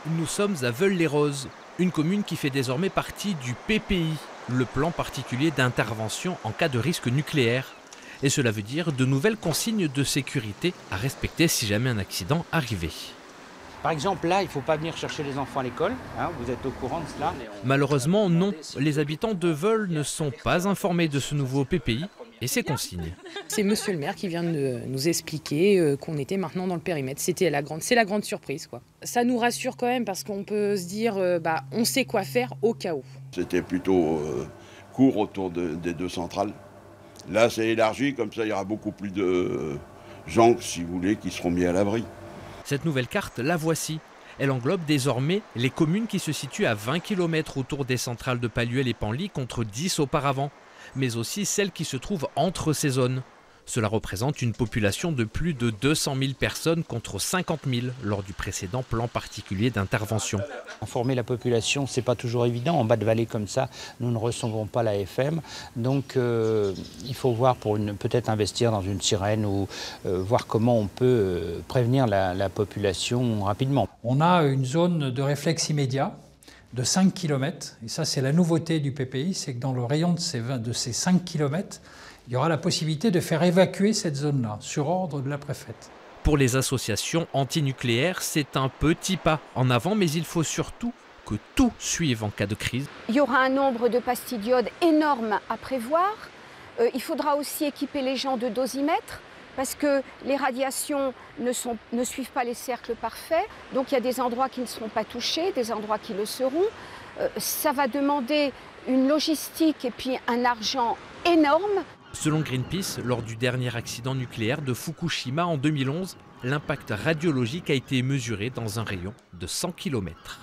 Nous sommes à Veules-les-Roses, une commune qui fait désormais partie du PPI, le plan particulier d'intervention en cas de risque nucléaire. Et cela veut dire de nouvelles consignes de sécurité à respecter si jamais un accident arrivait. Par exemple, là, il ne faut pas venir chercher les enfants à l'école, hein, vous êtes au courant de cela. Malheureusement, non. Les habitants de Veules ne sont pas informés de ce nouveau PPI et ses consignes. C'est monsieur le maire qui vient de nous expliquer qu'on était maintenant dans le périmètre. C'est la grande surprise, quoi. Ça nous rassure quand même parce qu'on peut se dire, on sait quoi faire au cas où. C'était plutôt court autour des deux centrales. Là, c'est élargi, comme ça, il y aura beaucoup plus de gens, si vous voulez, qui seront mis à l'abri. Cette nouvelle carte, la voici. Elle englobe désormais les communes qui se situent à 20 km autour des centrales de Palluel et Penly contre 10 auparavant, mais aussi celles qui se trouvent entre ces zones. Cela représente une population de plus de 200 000 personnes contre 50 000 lors du précédent plan particulier d'intervention. Informer la population, ce n'est pas toujours évident. En bas de vallée comme ça, nous ne recevons pas la FM. Donc il faut voir pour peut-être investir dans une sirène ou voir comment on peut prévenir la population rapidement. On a une zone de réflexe immédiat de 5 km. Et ça, c'est la nouveauté du PPI, c'est que dans le rayon de ces 5 km, il y aura la possibilité de faire évacuer cette zone-là, sur ordre de la préfète. Pour les associations antinucléaires, c'est un petit pas en avant, mais il faut surtout que tout suive en cas de crise. Il y aura un nombre de pastilles d'iode énorme à prévoir. Il faudra aussi équiper les gens de dosimètres, parce que les radiations ne suivent pas les cercles parfaits. Donc il y a des endroits qui ne seront pas touchés, des endroits qui le seront. Ça va demander une logistique et puis un argent énorme. Selon Greenpeace, lors du dernier accident nucléaire de Fukushima en 2011, l'impact radiologique a été mesuré dans un rayon de 100 km.